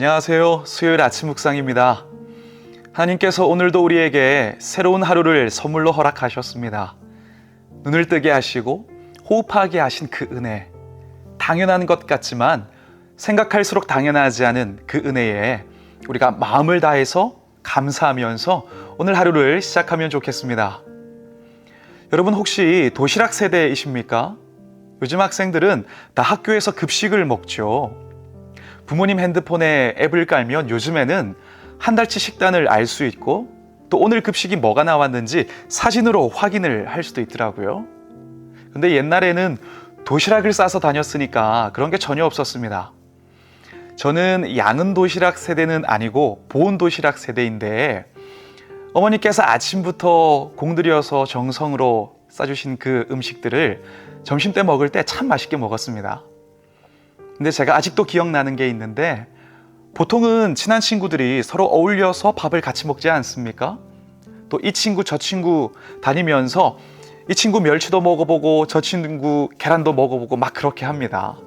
안녕하세요. 수요일 아침 묵상입니다. 하나님께서 오늘도 우리에게 새로운 하루를 선물로 허락하셨습니다. 눈을 뜨게 하시고 호흡하게 하신 그 은혜, 당연한 것 같지만 생각할수록 당연하지 않은 그 은혜에 우리가 마음을 다해서 감사하면서 오늘 하루를 시작하면 좋겠습니다. 여러분 혹시 도시락 세대이십니까? 요즘 학생들은 다 학교에서 급식을 먹죠. 부모님 핸드폰에 앱을 깔면 요즘에는 한 달치 식단을 알 수 있고 또 오늘 급식이 뭐가 나왔는지 사진으로 확인을 할 수도 있더라고요. 근데 옛날에는 도시락을 싸서 다녔으니까 그런 게 전혀 없었습니다. 저는 양은 도시락 세대는 아니고 보온 도시락 세대인데 어머니께서 아침부터 공들여서 정성으로 싸주신 그 음식들을 점심 때 먹을 때 참 맛있게 먹었습니다. 근데 제가 아직도 기억나는 게 있는데 보통은 친한 친구들이 서로 어울려서 밥을 같이 먹지 않습니까? 또 이 친구 저 친구 다니면서 이 친구 멸치도 먹어보고 저 친구 계란도 먹어보고 막 그렇게 합니다.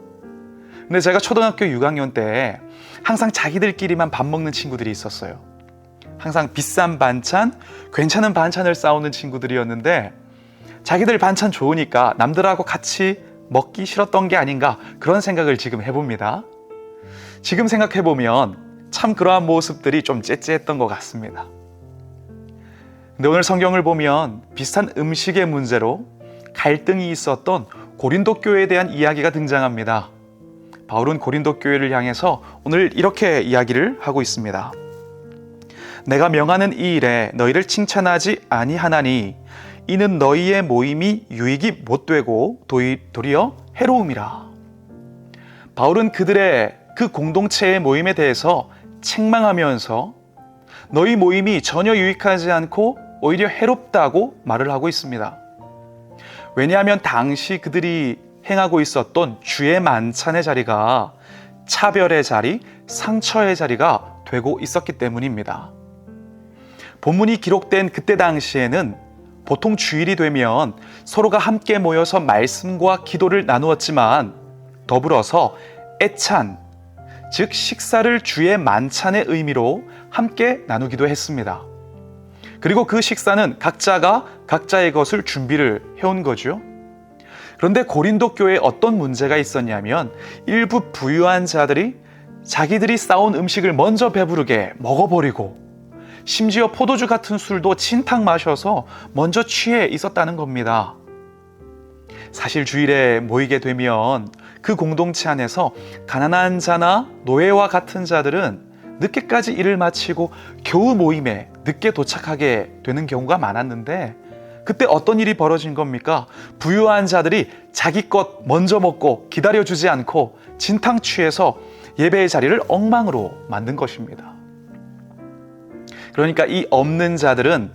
근데 제가 초등학교 6학년 때 항상 자기들끼리만 밥 먹는 친구들이 있었어요. 항상 비싼 반찬, 괜찮은 반찬을 싸우는 친구들이었는데 자기들 반찬 좋으니까 남들하고 같이 먹기 싫었던 게 아닌가 그런 생각을 지금 해봅니다. 지금 생각해보면 참 그러한 모습들이 좀 째째했던 것 같습니다. 근데 오늘 성경을 보면 비슷한 음식의 문제로 갈등이 있었던 고린도 교회에 대한 이야기가 등장합니다. 바울은 고린도 교회를 향해서 오늘 이렇게 이야기를 하고 있습니다. 내가 명하는 이 일에 너희를 칭찬하지 아니하나니 이는 너희의 모임이 유익이 못되고 도리어 해로움이라. 바울은 그들의 그 공동체의 모임에 대해서 책망하면서 너희 모임이 전혀 유익하지 않고 오히려 해롭다고 말을 하고 있습니다. 왜냐하면 당시 그들이 행하고 있었던 주의 만찬의 자리가 차별의 자리, 상처의 자리가 되고 있었기 때문입니다. 본문이 기록된 그때 당시에는 보통 주일이 되면 서로가 함께 모여서 말씀과 기도를 나누었지만 더불어서 애찬, 즉 식사를 주의 만찬의 의미로 함께 나누기도 했습니다. 그리고 그 식사는 각자가 각자의 것을 준비를 해온 거죠. 그런데 고린도 교회에 어떤 문제가 있었냐면 일부 부유한 자들이 자기들이 싸온 음식을 먼저 배부르게 먹어버리고 심지어 포도주 같은 술도 진탕 마셔서 먼저 취해 있었다는 겁니다. 사실 주일에 모이게 되면 그 공동체 안에서 가난한 자나 노예와 같은 자들은 늦게까지 일을 마치고 겨우 모임에 늦게 도착하게 되는 경우가 많았는데 그때 어떤 일이 벌어진 겁니까? 부유한 자들이 자기 것 먼저 먹고 기다려주지 않고 진탕 취해서 예배의 자리를 엉망으로 만든 것입니다. 그러니까 이 없는 자들은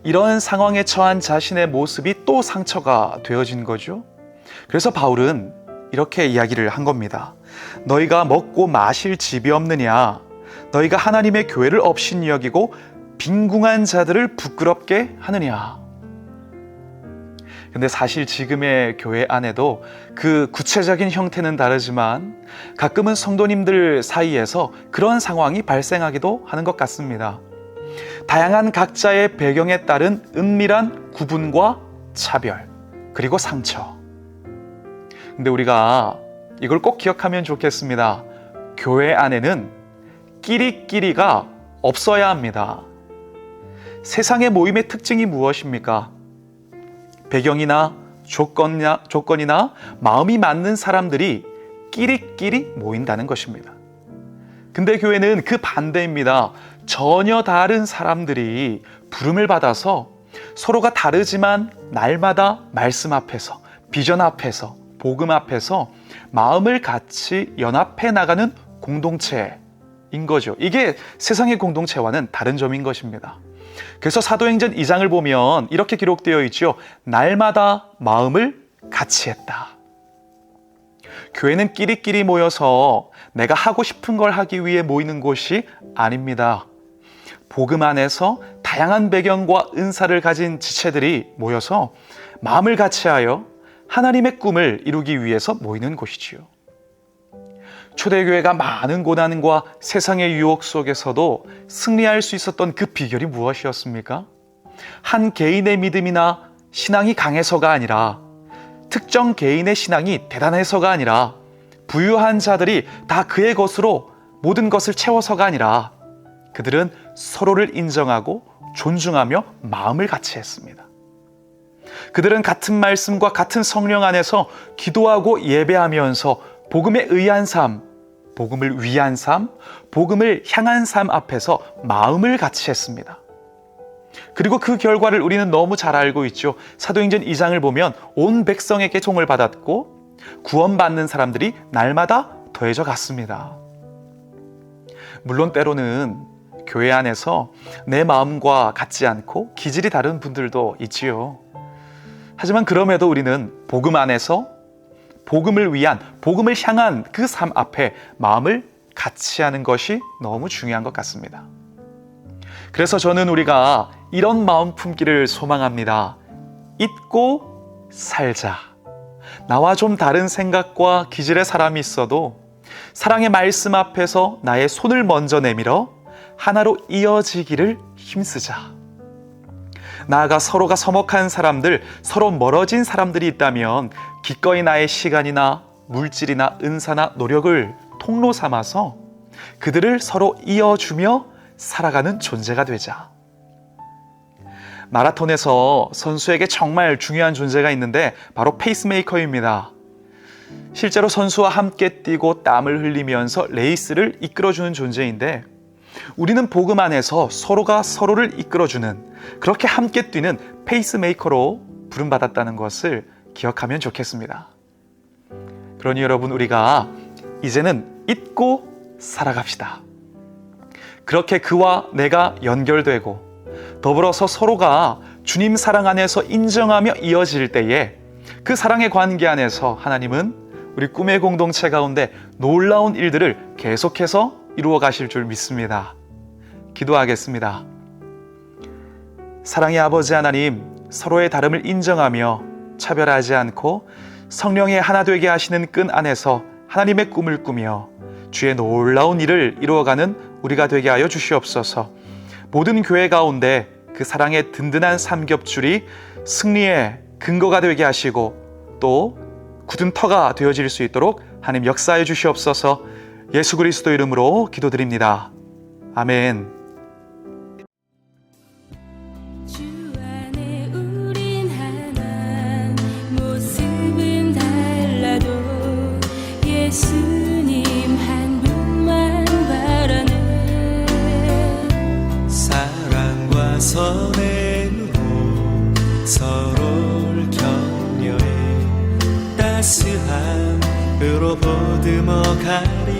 이런 상황에 처한 자신의 모습이 또 상처가 되어진 거죠. 그래서 바울은 이렇게 이야기를 한 겁니다. 너희가 먹고 마실 집이 없느냐? 너희가 하나님의 교회를 업신이 여기고 빈궁한 자들을 부끄럽게 하느냐? 근데 사실 지금의 교회 안에도 그 구체적인 형태는 다르지만 가끔은 성도님들 사이에서 그런 상황이 발생하기도 하는 것 같습니다. 다양한 각자의 배경에 따른 은밀한 구분과 차별, 그리고 상처. 근데 우리가 이걸 꼭 기억하면 좋겠습니다. 교회 안에는 끼리끼리가 없어야 합니다. 세상의 모임의 특징이 무엇입니까? 배경이나 조건이나 마음이 맞는 사람들이 끼리끼리 모인다는 것입니다. 근데 교회는 그 반대입니다. 전혀 다른 사람들이 부름을 받아서 서로가 다르지만 날마다 말씀 앞에서, 비전 앞에서, 복음 앞에서 마음을 같이 연합해 나가는 공동체인 거죠. 이게 세상의 공동체와는 다른 점인 것입니다. 그래서 사도행전 2장을 보면 이렇게 기록되어 있죠. 날마다 마음을 같이 했다. 교회는 끼리끼리 모여서 내가 하고 싶은 걸 하기 위해 모이는 곳이 아닙니다. 복음 안에서 다양한 배경과 은사를 가진 지체들이 모여서 마음을 같이하여 하나님의 꿈을 이루기 위해서 모이는 곳이지요. 초대교회가 많은 고난과 세상의 유혹 속에서도 승리할 수 있었던 그 비결이 무엇이었습니까? 한 개인의 믿음이나 신앙이 강해서가 아니라, 특정 개인의 신앙이 대단해서가 아니라, 부유한 자들이 다 그의 것으로 모든 것을 채워서가 아니라, 그들은 서로를 인정하고 존중하며 마음을 같이 했습니다. 그들은 같은 말씀과 같은 성령 안에서 기도하고 예배하면서 복음에 의한 삶, 복음을 위한 삶, 복음을 향한 삶 앞에서 마음을 같이 했습니다. 그리고 그 결과를 우리는 너무 잘 알고 있죠. 사도행전 2장을 보면 온 백성에게 종을 받았고 구원받는 사람들이 날마다 더해져 갔습니다. 물론 때로는 교회 안에서 내 마음과 같지 않고 기질이 다른 분들도 있지요. 하지만 그럼에도 우리는 복음 안에서 복음을 위한, 복음을 향한 그 삶 앞에 마음을 같이 하는 것이 너무 중요한 것 같습니다. 그래서 저는 우리가 이런 마음 품기를 소망합니다. 잊고 살자. 나와 좀 다른 생각과 기질의 사람이 있어도 사랑의 말씀 앞에서 나의 손을 먼저 내밀어 하나로 이어지기를 힘쓰자. 나아가 서로가 서먹한 사람들, 서로 멀어진 사람들이 있다면 기꺼이 나의 시간이나 물질이나 은사나 노력을 통로 삼아서 그들을 서로 이어주며 살아가는 존재가 되자. 마라톤에서 선수에게 정말 중요한 존재가 있는데 바로 페이스메이커입니다. 실제로 선수와 함께 뛰고 땀을 흘리면서 레이스를 이끌어주는 존재인데, 우리는 복음 안에서 서로가 서로를 이끌어주는, 그렇게 함께 뛰는 페이스메이커로 부름받았다는 것을 기억하면 좋겠습니다. 그러니 여러분, 우리가 이제는 잊고 살아갑시다. 그렇게 그와 내가 연결되고 더불어서 서로가 주님 사랑 안에서 인정하며 이어질 때에 그 사랑의 관계 안에서 하나님은 우리 꿈의 공동체 가운데 놀라운 일들을 계속해서 이루어 가실 줄 믿습니다. 기도하겠습니다. 사랑의 아버지 하나님, 서로의 다름을 인정하며 차별하지 않고 성령의 하나 되게 하시는 끈 안에서 하나님의 꿈을 꾸며 주의 놀라운 일을 이루어가는 우리가 되게 하여 주시옵소서. 모든 교회 가운데 그 사랑의 든든한 삼겹줄이 승리의 근거가 되게 하시고 또 굳은 터가 되어질 수 있도록 하나님 역사해 주시옵소서. 예수 그리스도 이름으로 기도드립니다. 아멘. 주 안에 우린 하나, 모습은 달라도 예수님 한 분만 바라네. 사랑과 선의 눈으로 서로를 격려해 따스함으로 보듬어 가리.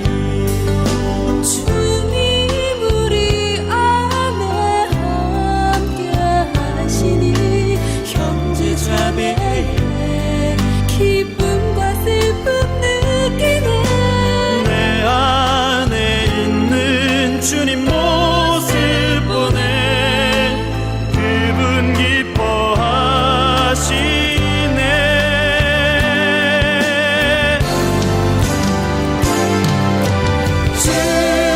주님 우리 안에 함께 하시니 형제 자매의 기쁨과 슬픔 느끼네. 내 안에 있는 주님 모습 보내 그분 기뻐하시네.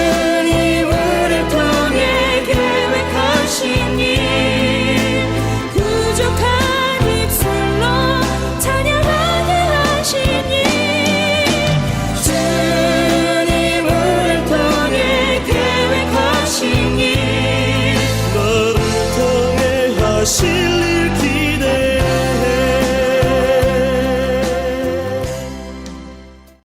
주님을 통해 계획하신 일, 부족한 입술로 찬양하게 하신 일, 주님을 통해 계획하신 일, 너를 통해 하실